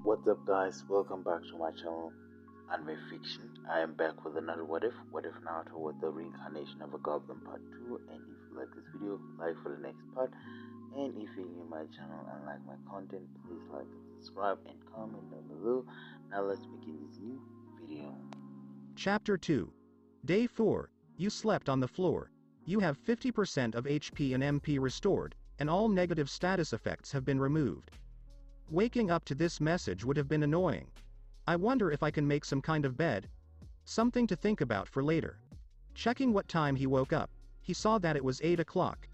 What's up, guys? Welcome back to my channel, Anime Fiction. I am back with another What If Naruto with the reincarnation of a goblin part 2. And if you like this video, like for the next part. And if you're new to my channel and like my content, please like and subscribe and comment down below. Now let's begin this new video. Chapter 2. Day 4. You slept on the floor. You have 50% of HP and MP restored, and all negative status effects have been removed. Waking up to this message would have been annoying. I wonder if I can make some kind of bed. Something to think about for later. Checking what time he woke up, he saw that it was 8 o'clock.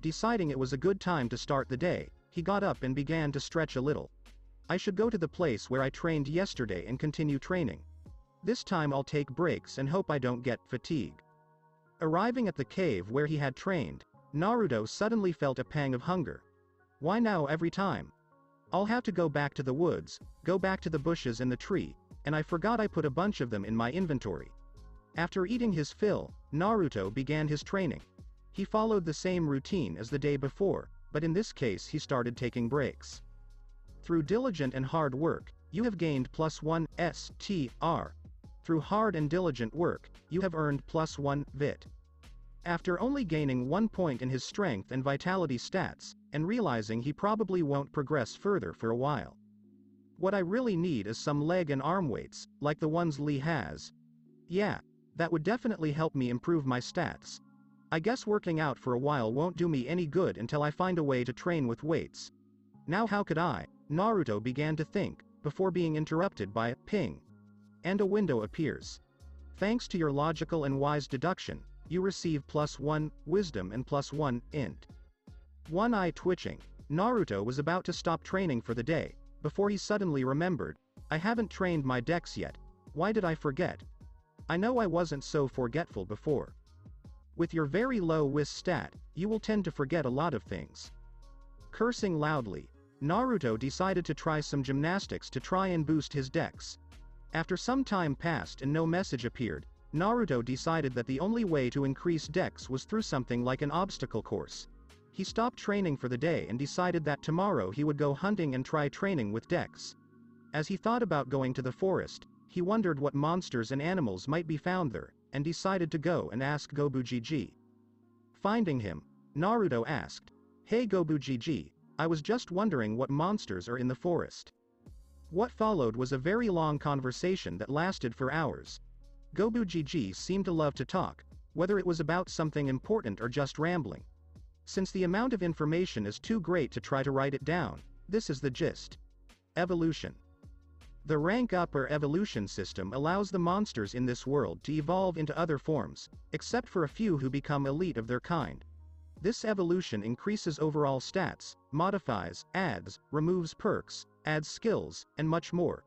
Deciding it was a good time to start the day, he got up and began to stretch a little. I should go to the place where I trained yesterday and continue training. This time I'll take breaks and hope I don't get fatigue. Arriving at the cave where he had trained, Naruto suddenly felt a pang of hunger. Why now every time? I'll have to go back to the woods, go back to the bushes and the tree, and I forgot I put a bunch of them in my inventory. After eating his fill, Naruto began his training. He followed the same routine as the day before, but in this case he started taking breaks. Through diligent and hard work, you have gained +1 STR. Through hard and diligent work, you have earned +1 VIT. After only gaining 1 point in his strength and vitality stats, and realizing he probably won't progress further for a while. What I really need is some leg and arm weights, like the ones Lee has. Yeah, that would definitely help me improve my stats. I guess working out for a while won't do me any good until I find a way to train with weights. Now how could Naruto began to think, before being interrupted by a ping. And a window appears. Thanks to your logical and wise deduction, you receive +1 wisdom and +1 int. One eye twitching, Naruto was about to stop training for the day, before he suddenly remembered, I haven't trained my dex yet. Why did I forget? I know I wasn't so forgetful before. With your very low wis stat, you will tend to forget a lot of things. Cursing loudly, Naruto decided to try some gymnastics to try and boost his dex. After some time passed and no message appeared, Naruto decided that the only way to increase dex was through something like an obstacle course. He stopped training for the day and decided that tomorrow he would go hunting and try training with dex. As he thought about going to the forest, he wondered what monsters and animals might be found there, and decided to go and ask Gobujiji. Finding him, Naruto asked, "Hey Gobujiji, I was just wondering what monsters are in the forest." What followed was a very long conversation that lasted for hours. Gobujiji seemed to love to talk, whether it was about something important or just rambling. Since the amount of information is too great to try to write it down, this is the gist. Evolution. The rank up or evolution system allows the monsters in this world to evolve into other forms, except for a few who become elite of their kind. This evolution increases overall stats, modifies, adds, removes perks, adds skills, and much more.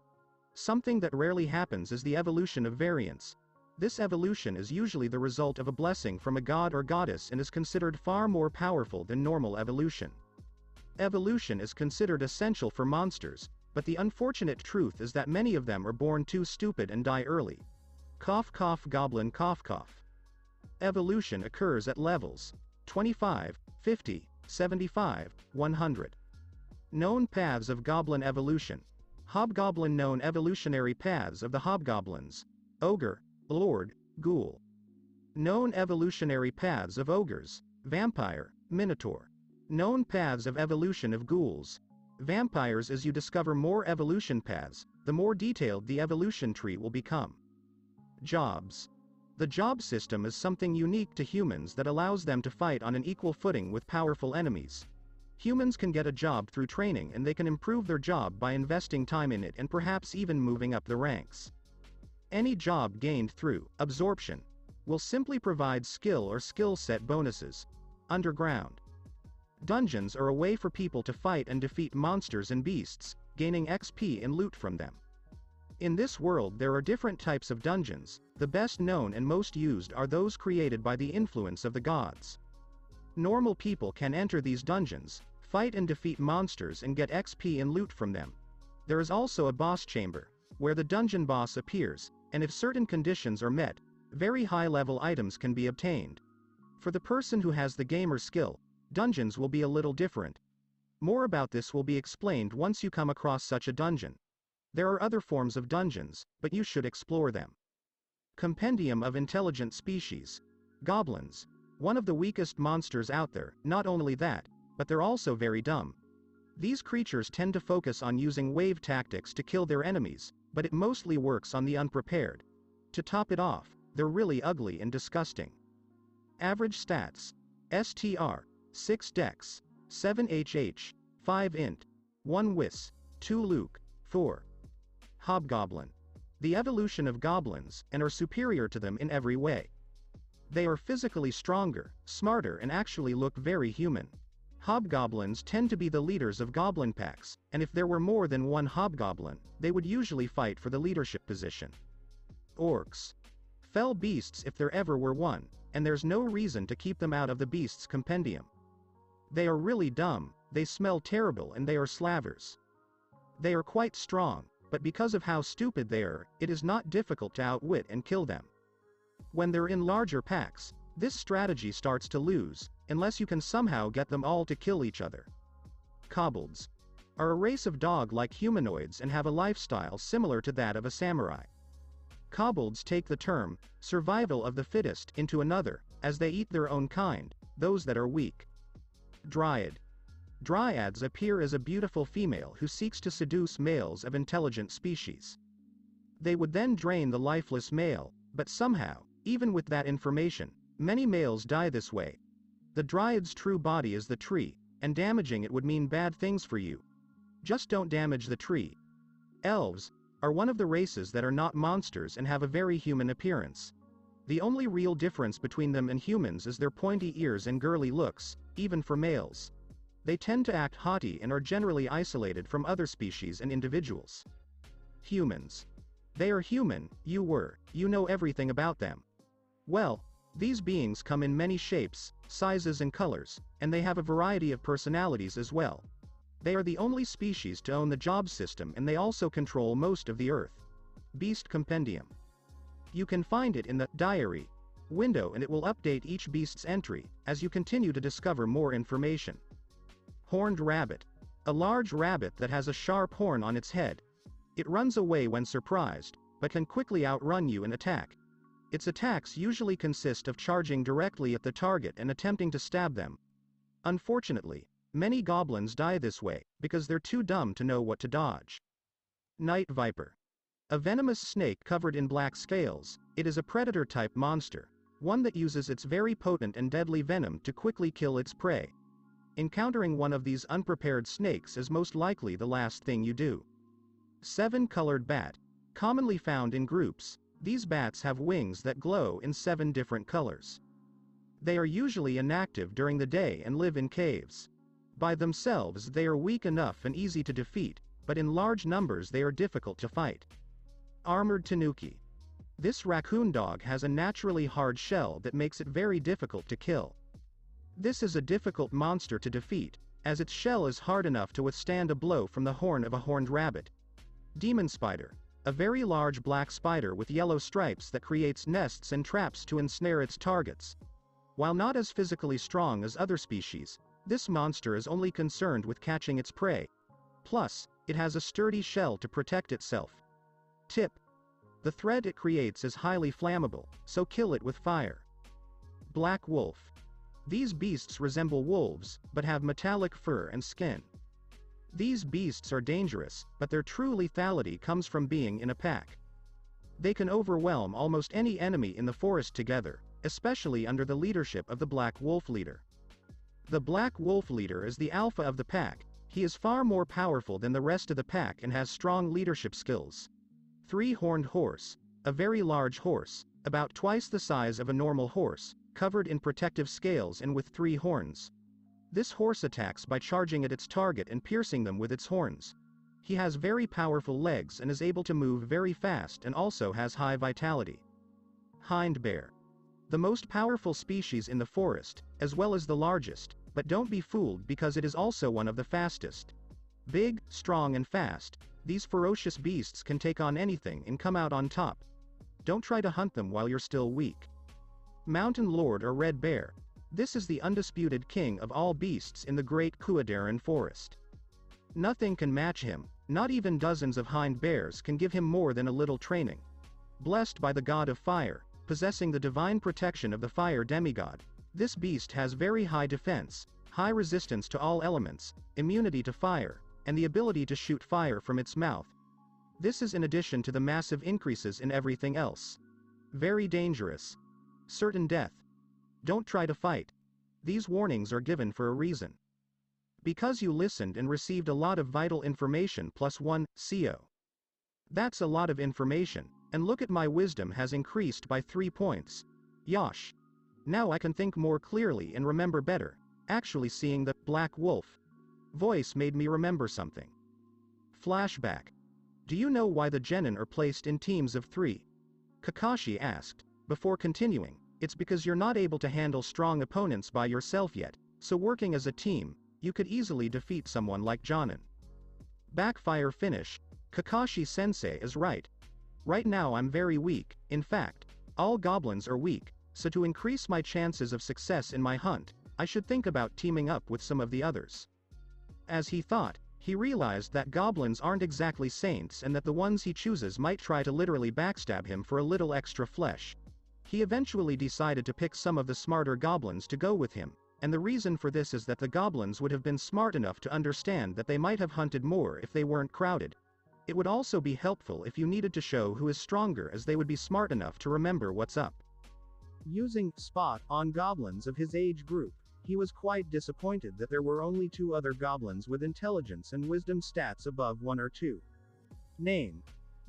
Something that rarely happens is the evolution of variance. This evolution is usually the result of a blessing from a god or goddess and is considered far more powerful than normal evolution. Evolution is considered essential for monsters, but the unfortunate truth is that many of them are born too stupid and die early. Cough cough goblin cough cough. Evolution occurs at levels 25, 50, 75, 100. Known paths of goblin evolution. Hobgoblin. Known evolutionary paths of the hobgoblins. Ogre, Lord, Ghoul. Known evolutionary paths of ogres. Vampire, Minotaur. Known paths of evolution of ghouls. Vampires. As you discover more evolution paths, the more detailed the evolution tree will become. Jobs. The job system is something unique to humans that allows them to fight on an equal footing with powerful enemies. Humans can get a job through training and they can improve their job by investing time in it and perhaps even moving up the ranks. Any job gained through absorption will simply provide skill or skill set bonuses. Underground. Dungeons are a way for people to fight and defeat monsters and beasts, gaining XP and loot from them. In this world there are different types of dungeons. The best known and most used are those created by the influence of the gods. Normal people can enter these dungeons, fight and defeat monsters and get XP and loot from them. There is also a boss chamber, where the dungeon boss appears, and if certain conditions are met, very high-level items can be obtained. For the person who has the gamer skill, dungeons will be a little different. More about this will be explained once you come across such a dungeon. There are other forms of dungeons, but you should explore them. Compendium of intelligent species. Goblins. One of the weakest monsters out there, not only that, but they're also very dumb. These creatures tend to focus on using wave tactics to kill their enemies, but it mostly works on the unprepared. To top it off, they're really ugly and disgusting. Average stats. STR. 6 Dex. 7 HH. 5 Int. 1 Wis. 2 Luke. 4. Hobgoblin. The evolution of goblins, and are superior to them in every way. They are physically stronger, smarter and actually look very human. Hobgoblins tend to be the leaders of goblin packs, and if there were more than one hobgoblin, they would usually fight for the leadership position. Orcs. Fell beasts if there ever were one, and there's no reason to keep them out of the beasts compendium. They are really dumb, they smell terrible and they are slavers. They are quite strong, but because of how stupid they are, it is not difficult to outwit and kill them. When they're in larger packs, this strategy starts to lose, unless you can somehow get them all to kill each other. Kobolds are a race of dog-like humanoids and have a lifestyle similar to that of a samurai. Kobolds take the term, survival of the fittest, into another, as they eat their own kind, those that are weak. Dryad. Dryads appear as a beautiful female who seeks to seduce males of intelligent species. They would then drain the lifeless male, but somehow, even with that information, many males die this way. The Dryad's true body is the tree, and damaging it would mean bad things for you. Just don't damage the tree. Elves are one of the races that are not monsters and have a very human appearance. The only real difference between them and humans is their pointy ears and girly looks, even for males. They tend to act haughty and are generally isolated from other species and individuals. Humans. They are human, you know everything about them. Well, these beings come in many shapes, sizes and colors, and they have a variety of personalities as well. They are the only species to own the job system and they also control most of the earth. Beast Compendium. You can find it in the diary window and it will update each beast's entry, as you continue to discover more information. Horned Rabbit. A large rabbit that has a sharp horn on its head. It runs away when surprised, but can quickly outrun you and attack. Its attacks usually consist of charging directly at the target and attempting to stab them. Unfortunately, many goblins die this way, because they're too dumb to know what to dodge. Night Viper. A venomous snake covered in black scales, it is a predator-type monster, one that uses its very potent and deadly venom to quickly kill its prey. Encountering one of these unprepared snakes is most likely the last thing you do. 7-Colored Bat. Commonly found in groups, these bats have wings that glow in 7 different colors. They are usually inactive during the day and live in caves. By themselves they are weak enough and easy to defeat, but in large numbers they are difficult to fight. Armored Tanuki. This raccoon dog has a naturally hard shell that makes it very difficult to kill. This is a difficult monster to defeat, as its shell is hard enough to withstand a blow from the horn of a horned rabbit. Demon Spider. A very large black spider with yellow stripes that creates nests and traps to ensnare its targets. While not as physically strong as other species, this monster is only concerned with catching its prey. Plus, it has a sturdy shell to protect itself. Tip. The thread it creates is highly flammable, so kill it with fire. Black Wolf. These beasts resemble wolves, but have metallic fur and skin. These beasts are dangerous, but their true lethality comes from being in a pack. They can overwhelm almost any enemy in the forest together, especially under the leadership of the Black Wolf leader. The Black Wolf leader is the alpha of the pack. He is far more powerful than the rest of the pack and has strong leadership skills. 3-Horned Horse. A very large horse, about twice the size of a normal horse, covered in protective scales and with 3 horns. This horse attacks by charging at its target and piercing them with its horns. He has very powerful legs and is able to move very fast and also has high vitality. Hind Bear. The most powerful species in the forest, as well as the largest, but don't be fooled because it is also one of the fastest. Big, strong and fast, these ferocious beasts can take on anything and come out on top. Don't try to hunt them while you're still weak. Mountain Lord or Red Bear. This is the undisputed king of all beasts in the great Kuadaran forest. Nothing can match him, not even dozens of hind bears can give him more than a little training. Blessed by the god of fire, possessing the divine protection of the fire demigod, this beast has very high defense, high resistance to all elements, immunity to fire, and the ability to shoot fire from its mouth. This is in addition to the massive increases in everything else. Very dangerous. Certain death. Don't try to fight. These warnings are given for a reason. Because you listened and received a lot of vital information +1, CO. That's a lot of information, and look at my wisdom has increased by 3 points. Yosh. Now I can think more clearly and remember better. Actually seeing the Black Wolf voice made me remember something. Flashback. Do you know why the genin are placed in teams of 3? Kakashi asked. Before continuing, it's because you're not able to handle strong opponents by yourself yet, so working as a team, you could easily defeat someone like Jonin. Backfire finish. Kakashi-sensei is right. Right now I'm very weak, in fact, all goblins are weak, so to increase my chances of success in my hunt, I should think about teaming up with some of the others. As he thought, he realized that goblins aren't exactly saints and that the ones he chooses might try to literally backstab him for a little extra flesh. He eventually decided to pick some of the smarter goblins to go with him, and the reason for this is that the goblins would have been smart enough to understand that they might have hunted more if they weren't crowded. It would also be helpful if you needed to show who is stronger, as they would be smart enough to remember what's up. Using spot on goblins of his age group, he was quite disappointed that there were only 2 other goblins with intelligence and wisdom stats above 1 or 2. Name.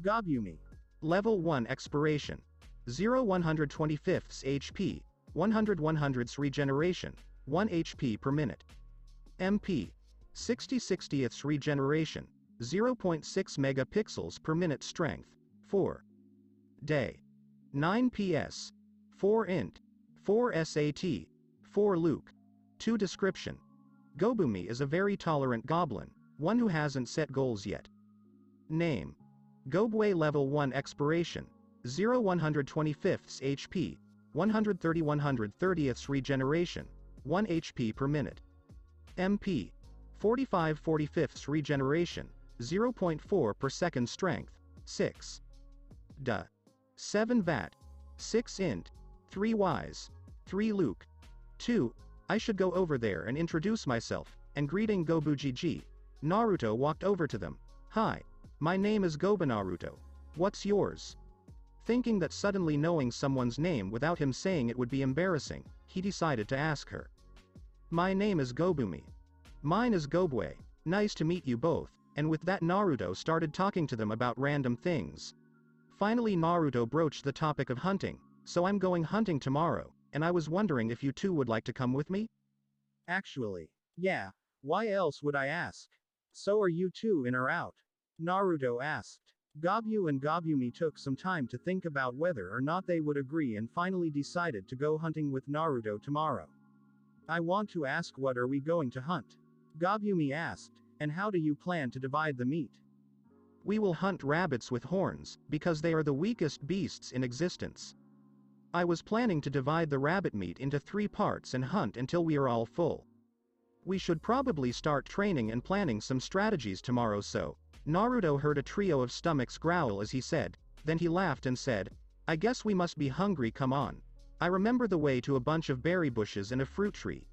Gobujiji. Level 1 Expiration. 0 125ths HP, 100 100ths regeneration, 1 HP per minute. MP. 60 60ths regeneration, 0.6 megapixels per minute strength, 4. Day. 9 PS. 4 int. 4 SAT. 4 Luke. 2 Description. Gobujiji is a very tolerant goblin, one who hasn't set goals yet. Name. Gobujiji Level 1 Expiration. 0 125ths HP, 130 130ths regeneration, 1 HP per minute. MP. 45 45ths regeneration, 0.4 per second strength, 6. Da. 7 VAT. 6 int. 3 wise. 3 Luke. 2. I should go over there and introduce myself, and greeting Gobujiji. Naruto walked over to them. Hi. My name is Naruto. What's yours? Thinking that suddenly knowing someone's name without him saying it would be embarrassing, he decided to ask her. My name is Gobujiji. Mine is Gobujiji. Nice to meet you both, and with that Naruto started talking to them about random things. Finally Naruto broached the topic of hunting, so I'm going hunting tomorrow, and I was wondering if you two would like to come with me? Actually, yeah, why else would I ask? So are you two in or out? Naruto asked. Gobu and Gobujiji took some time to think about whether or not they would agree and finally decided to go hunting with Naruto tomorrow. I want to ask, what are we going to hunt? Gobujiji asked, and how do you plan to divide the meat? We will hunt rabbits with horns, because they are the weakest beasts in existence. I was planning to divide the rabbit meat into 3 parts and hunt until we are all full. We should probably start training and planning some strategies tomorrow. So, Naruto heard a trio of stomachs growl as he said, then he laughed and said, I guess we must be hungry, come on. I remember the way to a bunch of berry bushes and a fruit tree.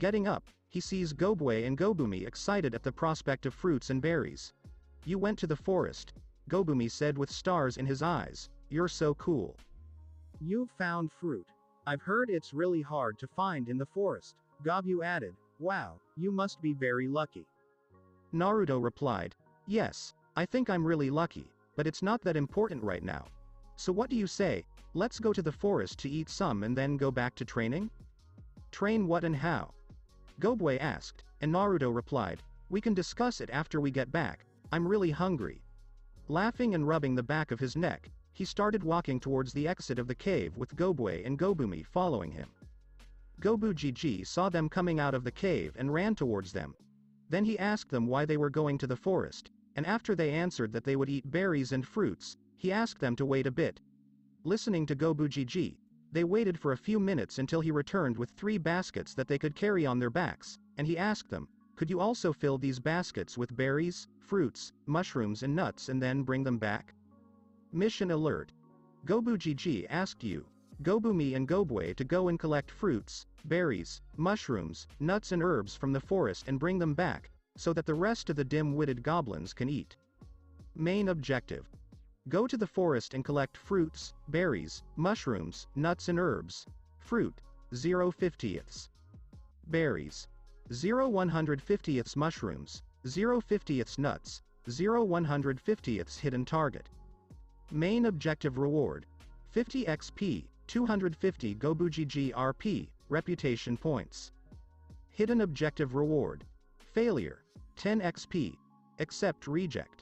Getting up, he sees Gobujiji and Gobujiji excited at the prospect of fruits and berries. You went to the forest, Gobujiji said with stars in his eyes, you're so cool. You've found fruit. I've heard it's really hard to find in the forest, Gobujiji added, wow, you must be very lucky. Naruto replied, yes, I think I'm really lucky, but it's not that important right now. So what do you say, let's go to the forest to eat some and then go back to training? Train what and how? Gobujiji asked, and Naruto replied, we can discuss it after we get back, I'm really hungry. Laughing and rubbing the back of his neck, he started walking towards the exit of the cave with Gobujiji and Gobujiji following him. Gobujiji saw them coming out of the cave and ran towards them. Then he asked them why they were going to the forest, and after they answered that they would eat berries and fruits, he asked them to wait a bit. Listening to Gobujiji, They waited for a few minutes until he returned with 3 baskets that they could carry on their backs, and he asked them, "Could you also fill these baskets with berries, fruits, mushrooms and nuts and then bring them back?" Mission alert. Gobujiji asked you, Gobumi and Gobue to go and collect fruits, berries, mushrooms, nuts and herbs from the forest and bring them back, so that the rest of the dim-witted goblins can eat. Main objective. Go to the forest and collect fruits, berries, mushrooms, nuts and herbs. Fruit, 0/50ths. Berries, 0/150ths mushrooms, 0/50ths nuts, 0/150ths hidden target. Main objective reward, 50 XP, 250 Gobujiji RP, reputation points. Hidden objective reward, failure, 10 XP, accept reject.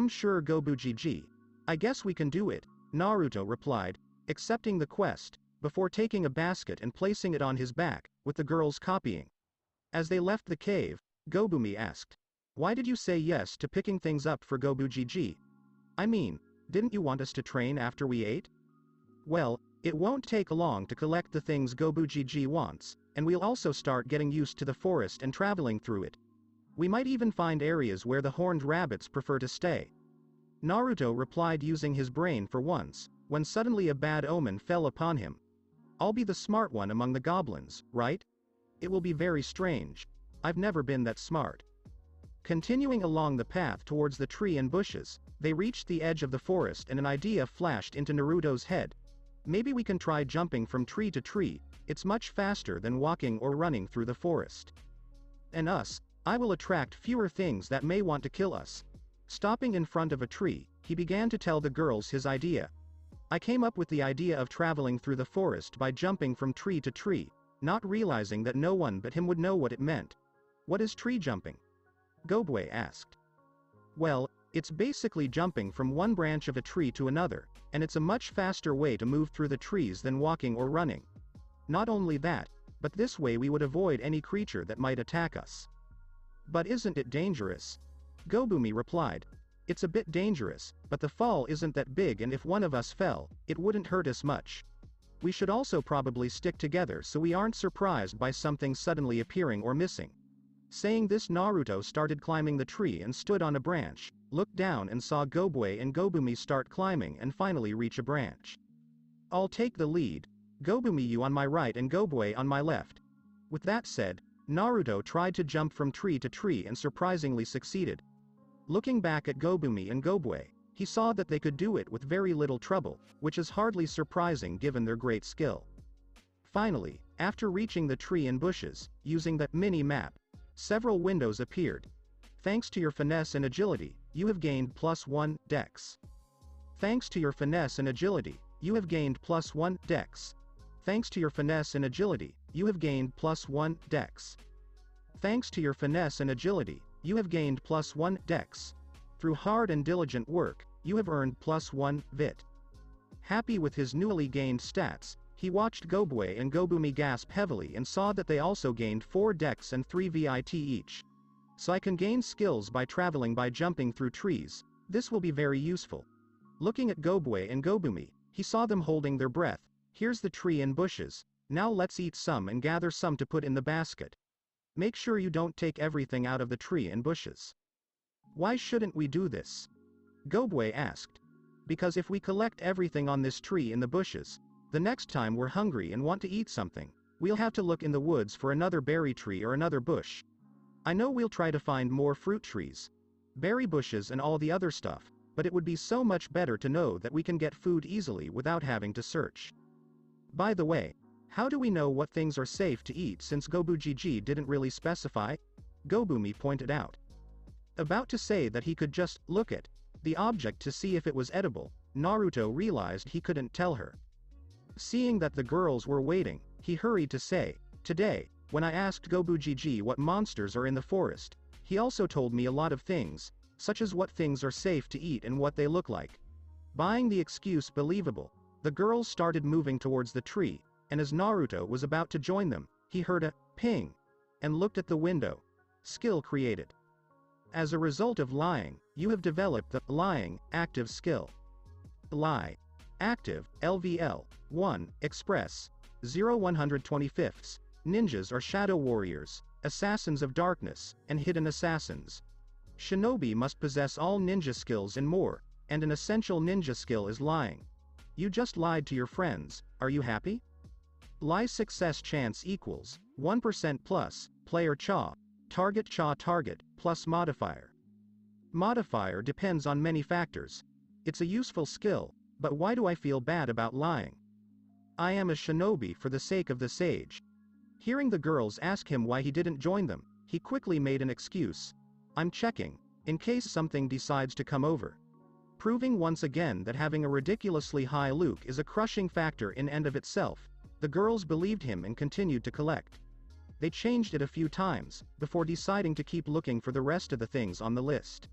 Sure Gobujiji. I guess we can do it, Naruto replied, accepting the quest, before taking a basket and placing it on his back, with the girls copying. As they left the cave, Gobumi asked, "Why did you say yes to picking things up for Gobujiji? I mean, didn't you want us to train after we ate?" "Well, it won't take long to collect the things Gobujiji wants, and we'll also start getting used to the forest and traveling through it. We might even find areas where the horned rabbits prefer to stay." Naruto replied using his brain for once, when suddenly a bad omen fell upon him. "I'll be the smart one among the goblins, right? It will be very strange. I've never been that smart." Continuing along the path towards the tree and bushes, they reached the edge of the forest and an idea flashed into Naruto's head. Maybe we can try jumping from tree to tree, it's much faster than walking or running through the forest. And I will attract fewer things that may want to kill us. Stopping in front of a tree, he began to tell the girls his idea. "I came up with the idea of traveling through the forest by jumping from tree to tree, not realizing that no one but him would know what it meant." "What is tree jumping?" Gobue asked. "Well, it's basically jumping from one branch of a tree to another, and it's a much faster way to move through the trees than walking or running. Not only that, but this way we would avoid any creature that might attack us." "But isn't it dangerous?" Gobumi replied. "It's a bit dangerous, but the fall isn't that big and if one of us fell, it wouldn't hurt us much. We should also probably stick together so we aren't surprised by something suddenly appearing or missing." Saying this, Naruto started climbing the tree and stood on a branch, looked down and saw Gobue and Gobumi start climbing and finally reach a branch. "I'll take the lead. Gobumi, you on my right and Gobue on my left." With that said, Naruto tried to jump from tree to tree and surprisingly succeeded. Looking back at Gobumi and Gobue, he saw that they could do it with very little trouble, which is hardly surprising given their great skill. Finally, after reaching the tree and bushes, using the mini-map, several windows appeared. "Thanks to your finesse and agility, you have gained +1 dex. Thanks to your finesse and agility, you have gained +1 dex. Thanks to your finesse and agility, you have gained +1 dex. Thanks to your finesse and agility, you have gained +1 dex. Through hard and diligent work, you have earned +1 vit." Happy with his newly gained stats, he watched Gobue and Gobumi gasp heavily and saw that they also gained 4 dex and 3 vit each. "So I can gain skills by traveling by jumping through trees, this will be very useful." Looking at Gobue and Gobumi, he saw them holding their breath. "Here's the tree and bushes, now let's eat some and gather some to put in the basket. Make sure you don't take everything out of the tree and bushes." "Why shouldn't we do this?" Gobue asked. "Because if we collect everything on this tree in the bushes, the next time we're hungry and want to eat something, we'll have to look in the woods for another berry tree or another bush. I know we'll try to find more fruit trees, berry bushes and all the other stuff, but it would be so much better to know that we can get food easily without having to search. By the way, how do we know what things are safe to eat since Gobujiji didn't really specify?" Gobumi pointed out. About to say that he could just look at the object to see if it was edible, Naruto realized he couldn't tell her. Seeing that the girls were waiting, he hurried to say, "Today, when I asked Gobujiji what monsters are in the forest, he also told me a lot of things, such as what things are safe to eat and what they look like." Buying the excuse believable, the girls started moving towards the tree, and as Naruto was about to join them, he heard a ping and looked at the window. Skill created. As a result of lying, you have developed the lying active skill. Lie active LVL 1. Express. 0 125. Ninjas are shadow warriors, assassins of darkness, and hidden assassins. Shinobi must possess all ninja skills and more, and an essential ninja skill is lying. You just lied to your friends, are you happy? Lie success chance equals 1% plus, player target plus modifier. Modifier depends on many factors. It's a useful skill, but why do I feel bad about lying? I am a shinobi for the sake of the sage. Hearing the girls ask him why he didn't join them, he quickly made an excuse. I'm checking, in case something decides to come over. Proving once again that having a ridiculously high look is a crushing factor in and of itself, the girls believed him and continued to collect. They changed it a few times, before deciding to keep looking for the rest of the things on the list.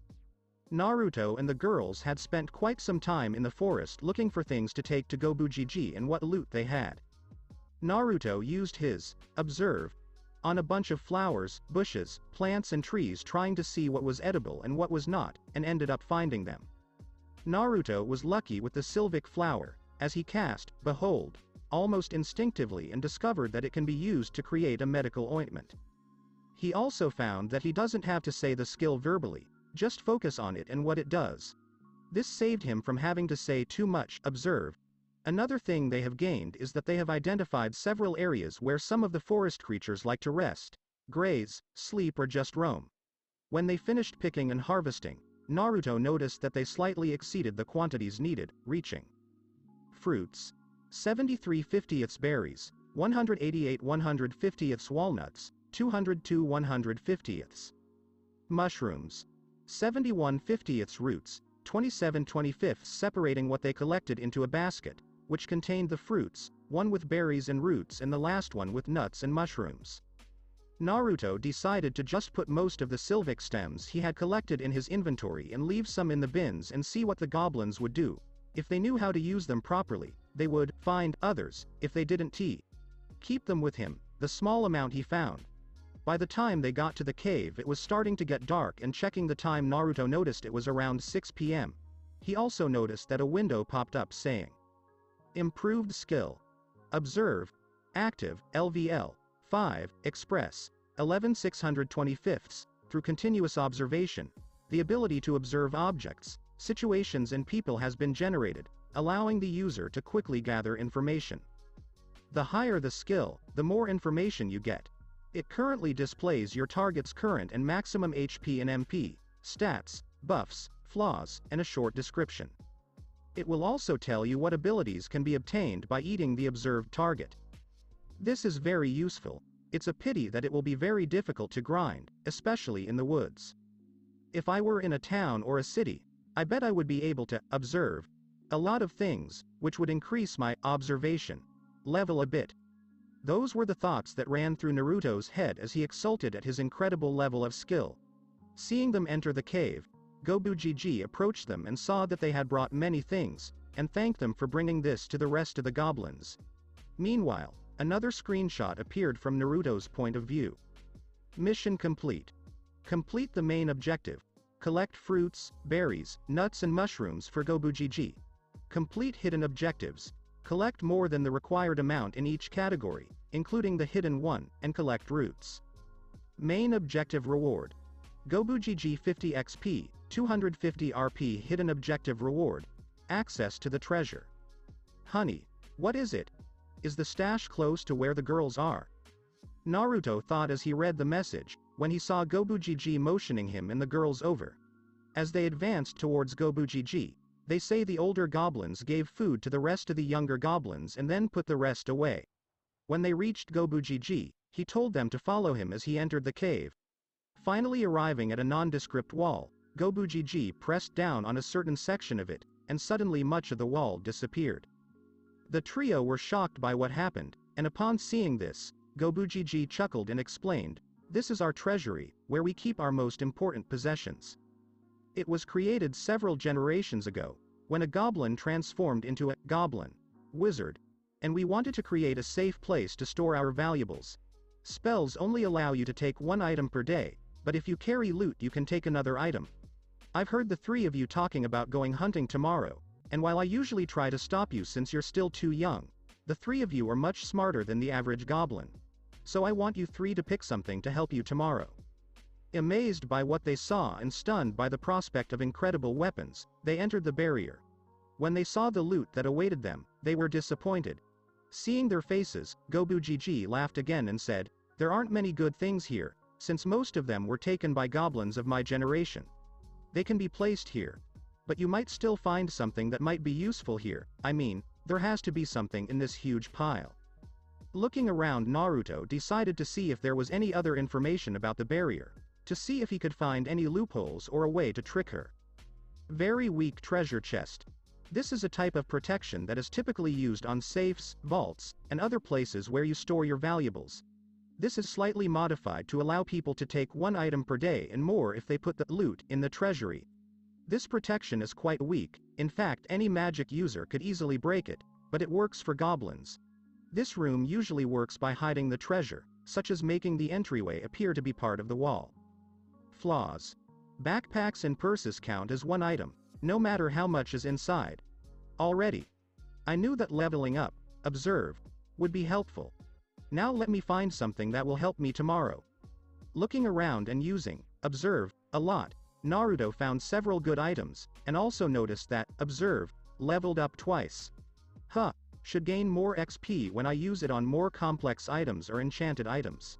Naruto and the girls had spent quite some time in the forest looking for things to take to Gobujiji and what loot they had. Naruto used his observe on a bunch of flowers, bushes, plants and trees trying to see what was edible and what was not, and ended up finding them. Naruto was lucky with the Sylvic flower, as he cast, behold, almost instinctively and discovered that it can be used to create a medical ointment. He also found that he doesn't have to say the skill verbally, just focus on it and what it does. This saved him from having to say too much, observe. Another thing they have gained is that they have identified several areas where some of the forest creatures like to rest, graze, sleep or just roam. When they finished picking and harvesting, Naruto noticed that they slightly exceeded the quantities needed, reaching fruits, 73/50 berries, 188 150 walnuts, 202 150 mushrooms, 71 50 roots, 27 25 separating what they collected into a basket, which contained the fruits, one with berries and roots and the last one with nuts and mushrooms. Naruto decided to just put most of the Sylvic stems he had collected in his inventory and leave some in the bins and see what the goblins would do. If they knew how to use them properly, they would find others. If they didn't, keep them with him, the small amount he found. By the time they got to the cave, it was starting to get dark, and checking the time, Naruto noticed it was around 6 p.m. He also noticed that a window popped up saying, Improved skill. Observe. Active, LVL. 5, Express. 11 625. Through continuous observation, the ability to observe objects, situations and people has been generated, allowing the user to quickly gather information. The higher the skill, the more information you get. It currently displays your target's current and maximum HP and MP, stats, buffs, flaws, and a short description. It will also tell you what abilities can be obtained by eating the observed target. This is very useful. It's a pity that it will be very difficult to grind, especially in the woods. If I were in a town or a city, I bet I would be able to observe a lot of things, which would increase my observation level a bit. Those were the thoughts that ran through Naruto's head as he exulted at his incredible level of skill. Seeing them enter the cave, Gobujiji approached them and saw that they had brought many things, and thanked them for bringing this to the rest of the goblins. Meanwhile, another screenshot appeared from Naruto's point of view. Mission complete. Complete the main objective. Collect fruits, berries, nuts and mushrooms for Gobujiji. Complete hidden objectives. Collect more than the required amount in each category, including the hidden one, and collect roots. Main objective reward. Gobujiji 50 XP, 250 RP hidden objective reward. Access to the treasure. Honey, what is it? Is the stash close to where the girls are? Naruto thought as he read the message, when he saw Gobujiji motioning him and the girls over. As they advanced towards Gobujiji, they say the older goblins gave food to the rest of the younger goblins and then put the rest away. When they reached Gobujiji, he told them to follow him as he entered the cave. Finally arriving at a nondescript wall, Gobujiji pressed down on a certain section of it, and suddenly much of the wall disappeared. The trio were shocked by what happened, and upon seeing this, Gobujiji chuckled and explained, "This is our treasury, where we keep our most important possessions. It was created several generations ago, when a goblin transformed into a goblin wizard, and we wanted to create a safe place to store our valuables. Spells only allow you to take one item per day, but if you carry loot you can take another item. I've heard the three of you talking about going hunting tomorrow, and while I usually try to stop you since you're still too young, The three of you are much smarter than the average goblin. So I want you three to pick something to help you tomorrow." Amazed by what they saw and stunned by the prospect of incredible weapons, they entered the barrier. When they saw the loot that awaited them, they were disappointed. Seeing their faces, Gobujiji laughed again and said, "There aren't many good things here, since most of them were taken by goblins of my generation. They can be placed here. But you might still find something that might be useful here. I mean, there has to be something in this huge pile." Looking around, Naruto decided to see if there was any other information about the barrier, to see if he could find any loopholes or a way to trick her. Very weak treasure chest. This is a type of protection that is typically used on safes, vaults, and other places where you store your valuables. This is slightly modified to allow people to take one item per day and more if they put the loot in the treasury. This protection is quite weak. In fact, any magic user could easily break it, but it works for goblins. This room usually works by hiding the treasure, such as making the entryway appear to be part of the wall. Flaws. Backpacks and purses count as one item, no matter how much is inside. Already. I knew that leveling up, observe, would be helpful. Now let me find something that will help me tomorrow. Looking around and using, observe, a lot, Naruto found several good items, and also noticed that, observe, leveled up twice. Should gain more XP when I use it on more complex items or enchanted items.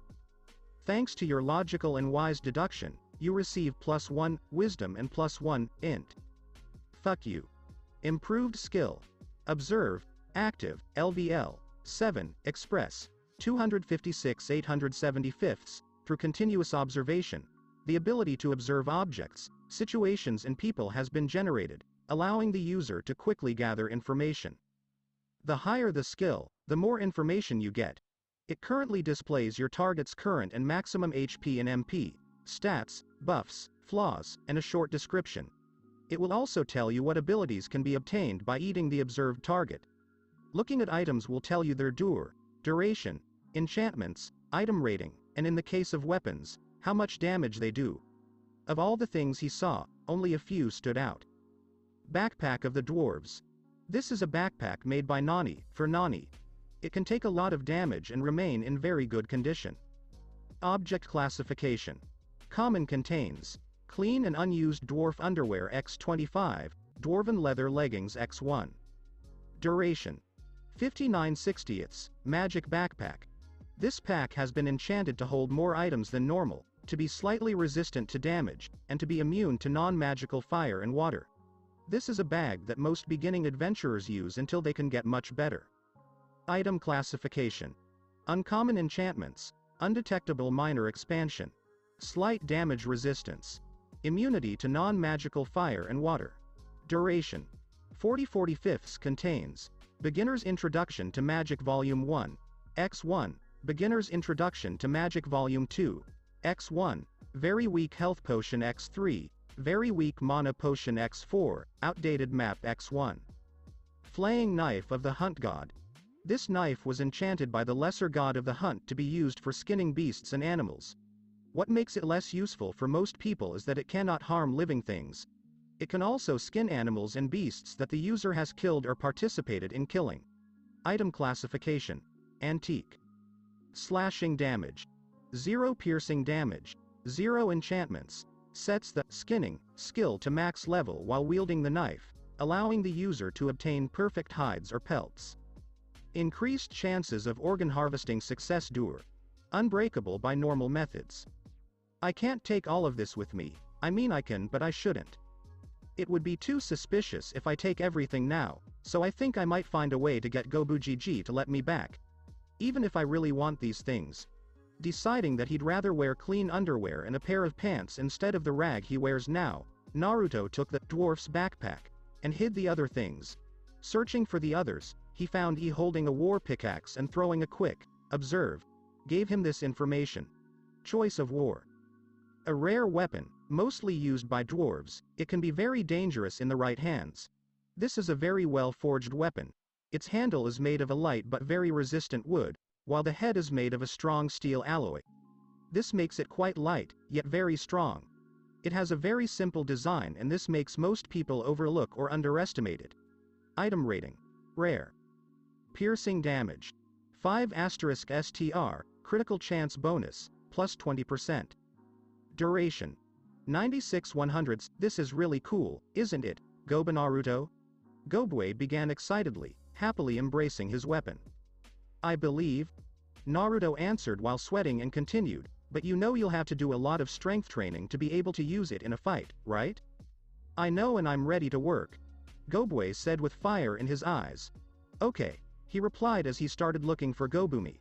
Thanks to your logical and wise deduction, you receive +1, wisdom and +1, int. Fuck you. Improved skill. Observe, active, LVL, 7, express, 256 875, through continuous observation. The ability to observe objects, situations and people has been generated, allowing the user to quickly gather information. The higher the skill, the more information you get. It currently displays your target's current and maximum HP and MP, stats, buffs, flaws, and a short description. It will also tell you what abilities can be obtained by eating the observed target. Looking at items will tell you their duration, enchantments, item rating, and in the case of weapons, how much damage they do. Of all the things he saw, only a few stood out. Backpack of the Dwarves. This is a backpack made by Nani, for Nani. It can take a lot of damage and remain in very good condition. Object classification. Common contains clean and unused dwarf underwear x25, dwarven leather leggings x1. Duration. 59/60ths, magic backpack. This pack has been enchanted to hold more items than normal, to be slightly resistant to damage, and to be immune to non-magical fire and water. This is a bag that most beginning adventurers use until they can get much better. Item classification. Uncommon enchantments, undetectable minor expansion, slight damage resistance, immunity to non-magical fire and water. Duration. 40/45 contains Beginner's Introduction to Magic Volume 1, X1, Beginner's Introduction to Magic Volume 2, X1, Very Weak Health Potion X3, Very Weak Mana Potion X4, Outdated Map X1. Flaying Knife of the Hunt God. This knife was enchanted by the lesser god of the hunt to be used for skinning beasts and animals. What makes it less useful for most people is that it cannot harm living things. It can also skin animals and beasts that the user has killed or participated in killing. Item classification. Antique. Slashing damage. 0 piercing damage. 0 enchantments. Sets the skinning skill to max level while wielding the knife, allowing the user to obtain perfect hides or pelts. Increased chances of organ harvesting success. Unbreakable by normal methods. I can't take all of this with me. I mean I can, but I shouldn't. It would be too suspicious if I take everything now, so I think I might find a way to get Gobujiji to let me back. Even if I really want these things. Deciding that he'd rather wear clean underwear and a pair of pants instead of the rag he wears now, Naruto took the dwarf's backpack and hid the other things. Searching for the others, he found E holding a war pickaxe and throwing a quick, observe, gave him this information. Choice of war. A rare weapon, mostly used by dwarves, it can be very dangerous in the right hands. This is a very well forged weapon. Its handle is made of a light but very resistant wood, while the head is made of a strong steel alloy. This makes it quite light, yet very strong. It has a very simple design and this makes most people overlook or underestimate it. Item rating. Rare. Piercing damage. 5 STR, critical chance bonus, plus 20%. Duration. 96/100. This is really cool, isn't it, Naruto? Gobue began excitedly, happily embracing his weapon. I believe. Naruto answered while sweating and continued, but you know you'll have to do a lot of strength training to be able to use it in a fight, right? I know and I'm ready to work. Gobue said with fire in his eyes. Okay, he replied as he started looking for Gobumi.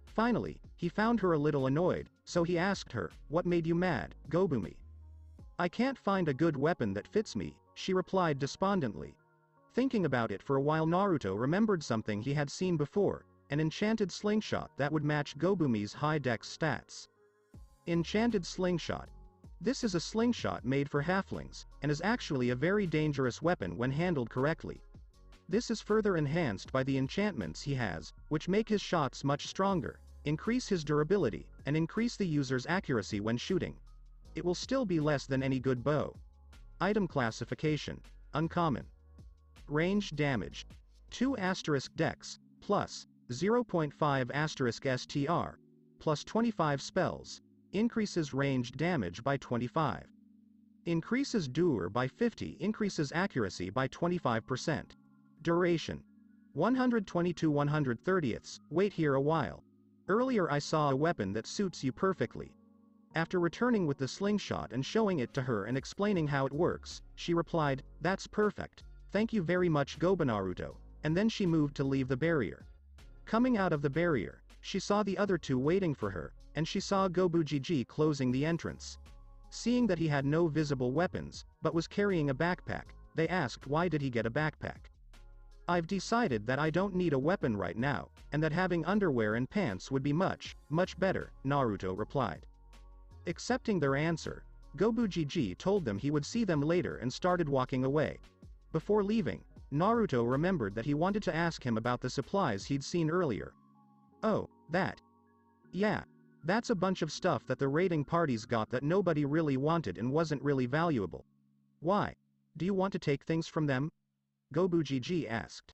Finally, he found her a little annoyed, so he asked her, what made you mad, Gobumi? I can't find a good weapon that fits me, she replied despondently. Thinking about it for a while, Naruto remembered something he had seen before, an enchanted slingshot that would match Gobumi's high dex stats. Enchanted slingshot. This is a slingshot made for halflings, and is actually a very dangerous weapon when handled correctly. This is further enhanced by the enchantments he has, which make his shots much stronger, increase his durability, and increase the user's accuracy when shooting. It will still be less than any good bow. Item classification. Uncommon. Range damage. 2 dex, plus 0.5 STR, plus 25 spells, increases ranged damage by 25. Increases dur by 50, increases accuracy by 25%. Duration. 122/130. Wait here a while. Earlier I saw a weapon that suits you perfectly. After returning with the slingshot and showing it to her and explaining how it works, she replied, that's perfect. Thank you very much Naruto, and then she moved to leave the barrier. Coming out of the barrier, she saw the other two waiting for her, and she saw Gobujiji closing the entrance. Seeing that he had no visible weapons, but was carrying a backpack, they asked why did he get a backpack. I've decided that I don't need a weapon right now, and that having underwear and pants would be much, much better, Naruto replied. Accepting their answer, Gobujiji told them he would see them later and started walking away. Before leaving, Naruto remembered that he wanted to ask him about the supplies he'd seen earlier. Oh, that. Yeah. That's a bunch of stuff that the raiding parties got that nobody really wanted and wasn't really valuable. Why? Do you want to take things from them? Gobujiji asked.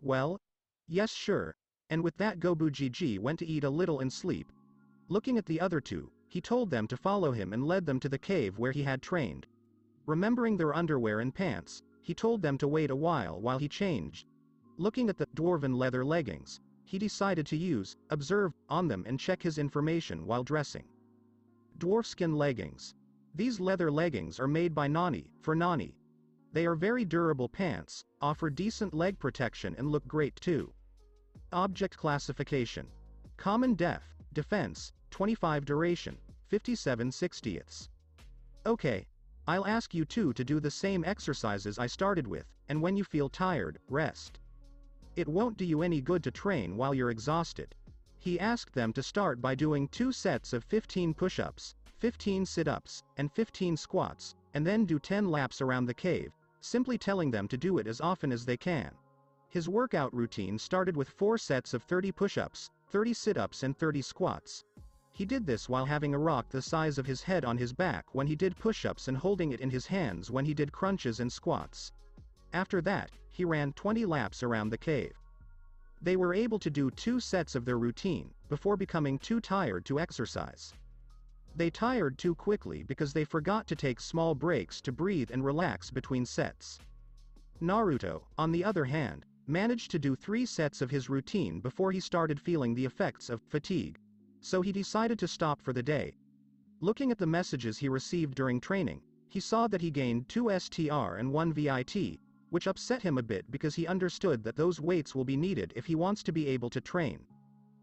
Well? Yes sure. And with that Gobujiji went to eat a little and sleep. Looking at the other two, he told them to follow him and led them to the cave where he had trained. Remembering their underwear and pants, he told them to wait a while he changed. Looking at the dwarven leather leggings, he decided to observe on them and check his information while dressing. Dwarfskin leggings. These leather leggings are made by Nani, for Nani. They are very durable pants, offer decent leg protection and look great too. Object classification. Common defense, 25 duration, 57/60. Okay. I'll ask you two to do the same exercises I started with, and when you feel tired, rest. It won't do you any good to train while you're exhausted. He asked them to start by doing 2 sets of 15 push-ups, 15 sit-ups, and 15 squats, and then do 10 laps around the cave, simply telling them to do it as often as they can. His workout routine started with 4 sets of 30 push-ups, 30 sit-ups and 30 squats. He did this while having a rock the size of his head on his back when he did push-ups and holding it in his hands when he did crunches and squats. After that, he ran 20 laps around the cave. They were able to do 2 sets of their routine, before becoming too tired to exercise. They tired too quickly because they forgot to take small breaks to breathe and relax between sets. Naruto, on the other hand, managed to do 3 sets of his routine before he started feeling the effects of fatigue. So he decided to stop for the day. Looking at the messages he received during training, he saw that he gained 2 STR and 1 VIT, which upset him a bit because he understood that those weights will be needed if he wants to be able to train.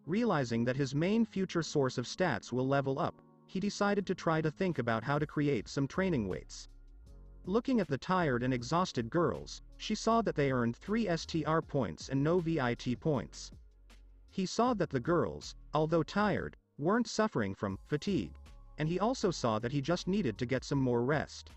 Realizing that his main future source of stats will level up, he decided to try to think about how to create some training weights. Looking at the tired and exhausted girls, she saw that they earned 3 STR points and no VIT points. He saw that the girls, although tired, weren't suffering from fatigue, and he also saw that he just needed to get some more rest.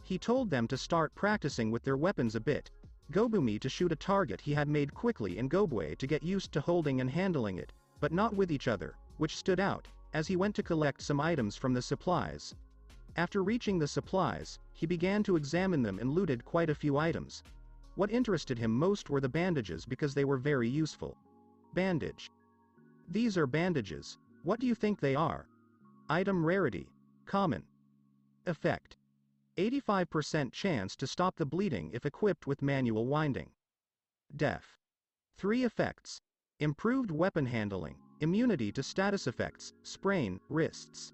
He told them to start practicing with their weapons a bit, Gobumi to shoot a target he had made quickly and Gobue to get used to holding and handling it, but not with each other, which stood out, as he went to collect some items from the supplies. After reaching the supplies, he began to examine them and looted quite a few items. What interested him most were the bandages because they were very useful. Bandage. These are bandages. What do you think they are? Item rarity. Common. Effect. 85% chance to stop the bleeding if equipped with manual winding. Def. 3 effects. Improved weapon handling, immunity to status effects, sprain, wrists.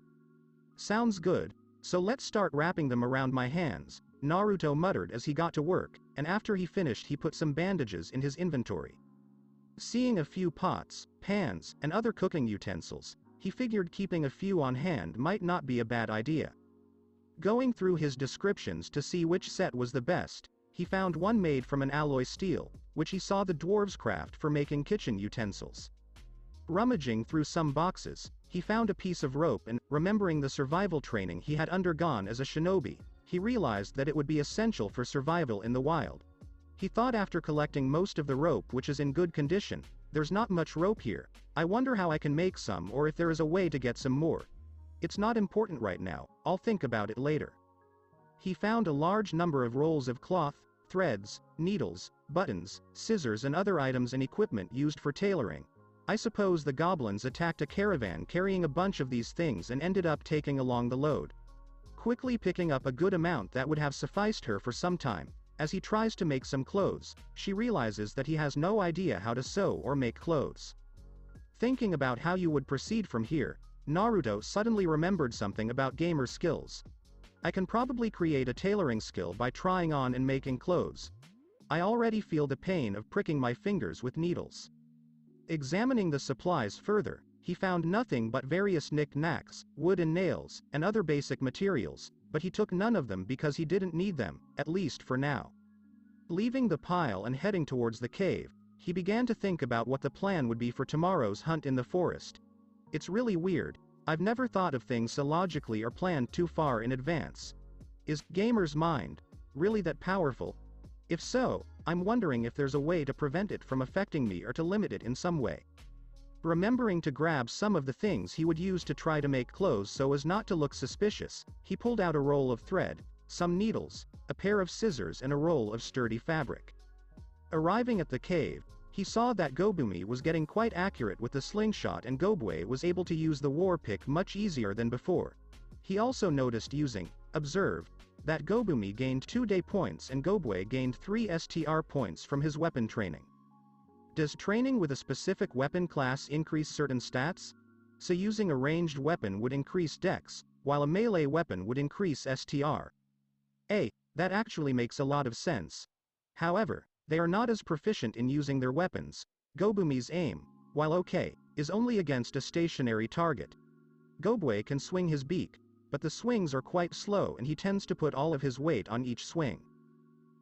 Sounds good, so let's start wrapping them around my hands, Naruto muttered as he got to work, and after he finished he put some bandages in his inventory. Seeing a few pots, pans, and other cooking utensils, he figured keeping a few on hand might not be a bad idea. Going through his descriptions to see which set was the best, he found one made from an alloy steel, which he saw the dwarves craft for making kitchen utensils. Rummaging through some boxes, he found a piece of rope and, remembering the survival training he had undergone as a shinobi, he realized that it would be essential for survival in the wild. He thought after collecting most of the rope which is in good condition, there's not much rope here, I wonder how I can make some or if there is a way to get some more. It's not important right now, I'll think about it later. He found a large number of rolls of cloth, threads, needles, buttons, scissors and other items and equipment used for tailoring. I suppose the goblins attacked a caravan carrying a bunch of these things and ended up taking along the load. Quickly picking up a good amount that would have sufficed her for some time, as he tries to make some clothes, she realizes that he has no idea how to sew or make clothes. Thinking about how you would proceed from here, Naruto suddenly remembered something about gamer skills. I can probably create a tailoring skill by trying on and making clothes. I already feel the pain of pricking my fingers with needles. Examining the supplies further, he found nothing but various knick-knacks, wood and nails, and other basic materials, but he took none of them because he didn't need them, at least for now. Leaving the pile and heading towards the cave, he began to think about what the plan would be for tomorrow's hunt in the forest. It's really weird, I've never thought of things so logically or planned too far in advance. Is gamer's mind really that powerful? If so, I'm wondering if there's a way to prevent it from affecting me or to limit it in some way. Remembering to grab some of the things he would use to try to make clothes so as not to look suspicious, he pulled out a roll of thread, some needles, a pair of scissors and a roll of sturdy fabric. Arriving at the cave, he saw that Gobujiji was getting quite accurate with the slingshot and Gobue was able to use the war pick much easier than before. He also noticed using observe that Gobujiji gained 2 day points and Gobue gained 3 STR points from his weapon training. Does training with a specific weapon class increase certain stats? So using a ranged weapon would increase dex, while a melee weapon would increase STR. That actually makes a lot of sense. However, they are not as proficient in using their weapons. Gobuji's aim, while okay, is only against a stationary target. Gobue can swing his beak, but the swings are quite slow and he tends to put all of his weight on each swing.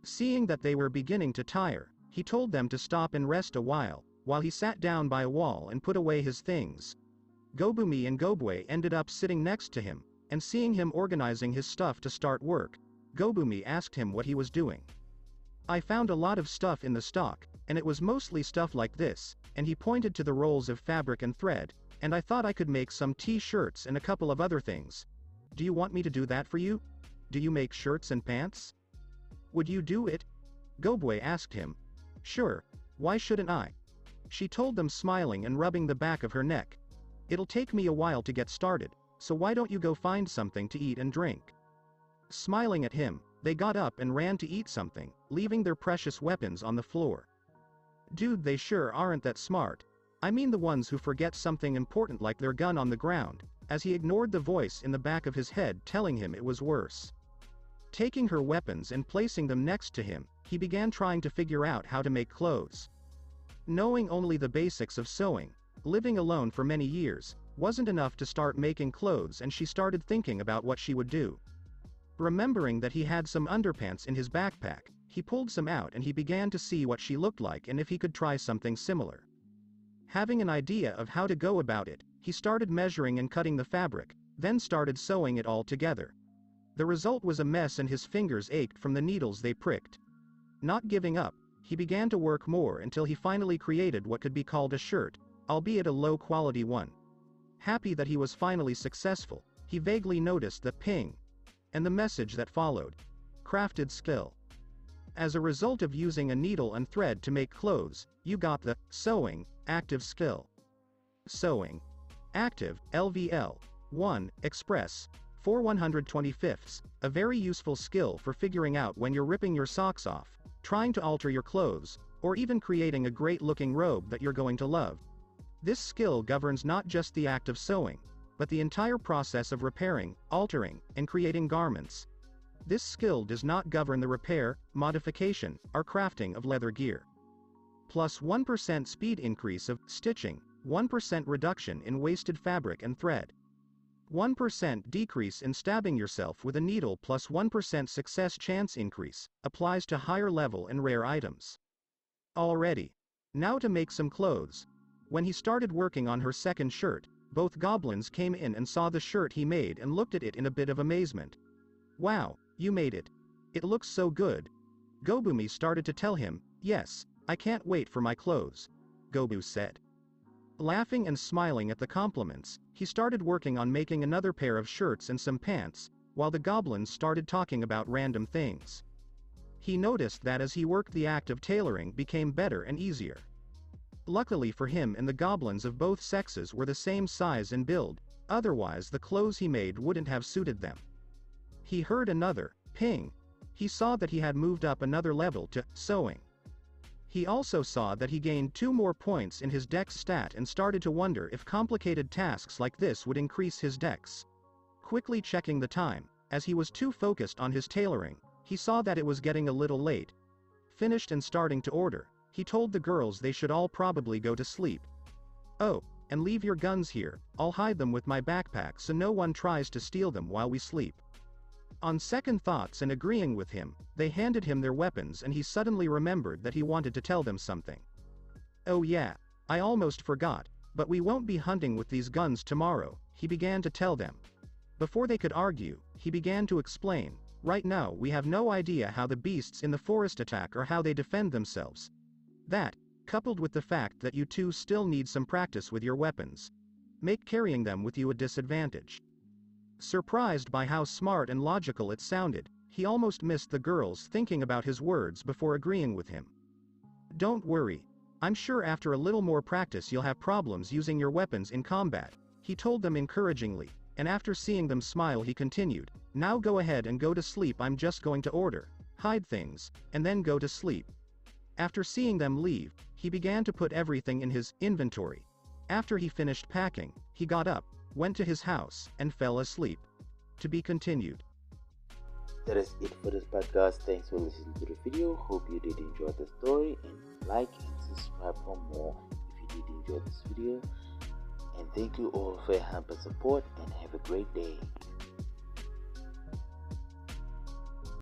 Seeing that they were beginning to tire, he told them to stop and rest a while he sat down by a wall and put away his things. Gobujiji and Gobue ended up sitting next to him, and seeing him organizing his stuff to start work, Gobujiji asked him what he was doing. I found a lot of stuff in the stock, and it was mostly stuff like this, and he pointed to the rolls of fabric and thread, and I thought I could make some t-shirts and a couple of other things. Do you want me to do that for you? Do you make shirts and pants? Would you do it? Gobue asked him. Sure, why shouldn't I? She told them, smiling and rubbing the back of her neck. It'll take me a while to get started, so why don't you go find something to eat and drink? Smiling at him, they got up and ran to eat something, leaving their precious weapons on the floor. Dude, they sure aren't that smart. I mean the ones who forget something important like their gun on the ground, as he ignored the voice in the back of his head telling him it was worse. Taking her weapons and placing them next to him, he began trying to figure out how to make clothes. Knowing only the basics of sewing, living alone for many years, wasn't enough to start making clothes, and she started thinking about what she would do. Remembering that he had some underpants in his backpack, he pulled some out and he began to see what she looked like and if he could try something similar. Having an idea of how to go about it, he started measuring and cutting the fabric, then started sewing it all together. The result was a mess and his fingers ached from the needles they pricked. Not giving up, he began to work more until he finally created what could be called a shirt, albeit a low-quality one. Happy that he was finally successful, he vaguely noticed the ping and the message that followed. Crafted skill. as a result of using a needle and thread to make clothes, you got the sewing active skill. Sewing active LVL 1 Express 4 125ths, a very useful skill for figuring out when you're ripping your socks off, trying to alter your clothes, or even creating a great looking robe that you're going to love. This skill governs not just the act of sewing, but the entire process of repairing, altering, and creating garments. This skill does not govern the repair, modification, or crafting of leather gear. Plus 1% speed increase of stitching, 1% reduction in wasted fabric and thread. 1% decrease in stabbing yourself with a needle plus 1% success chance increase, applies to higher level and rare items. Already. Now to make some clothes. When he started working on her second shirt, both goblins came in and saw the shirt he made and looked at it in a bit of amazement. Wow, you made it. It looks so good. Gobujiji started to tell him, yes, I can't wait for my clothes. Gobu said. Laughing and smiling at the compliments, he started working on making another pair of shirts and some pants, while the goblins started talking about random things. He noticed that as he worked the act of tailoring became better and easier. Luckily for him and the goblins of both sexes were the same size and build, otherwise the clothes he made wouldn't have suited them. He heard another ping. He saw that he had moved up another level to sewing. He also saw that he gained 2 more points in his dex stat and started to wonder if complicated tasks like this would increase his dex. Quickly checking the time, as he was too focused on his tailoring, he saw that it was getting a little late. Finished and starting to order, he told the girls they should all probably go to sleep. Oh, and leave your guns here, I'll hide them with my backpack so no one tries to steal them while we sleep. On second thoughts and agreeing with him, they handed him their weapons and he suddenly remembered that he wanted to tell them something. Oh yeah, I almost forgot, but we won't be hunting with these guns tomorrow, he began to tell them. Before they could argue, he began to explain, right now we have no idea how the beasts in the forest attack or how they defend themselves. That, coupled with the fact that you two still need some practice with your weapons, make carrying them with you a disadvantage. Surprised by how smart and logical it sounded, he almost missed the girls thinking about his words before agreeing with him. Don't worry. I'm sure after a little more practice you'll have problems using your weapons in combat, he told them encouragingly, and after seeing them smile he continued, now go ahead and go to sleep, I'm just going to order, hide things, and then go to sleep. After seeing them leave, he began to put everything in his inventory. After he finished packing, he got up, went to his house, and fell asleep. To be continued. That is it for this podcast. Thanks for listening to the video. Hope you did enjoy the story, and like and subscribe for more if you did enjoy this video. And thank you all for your help and support, and have a great day.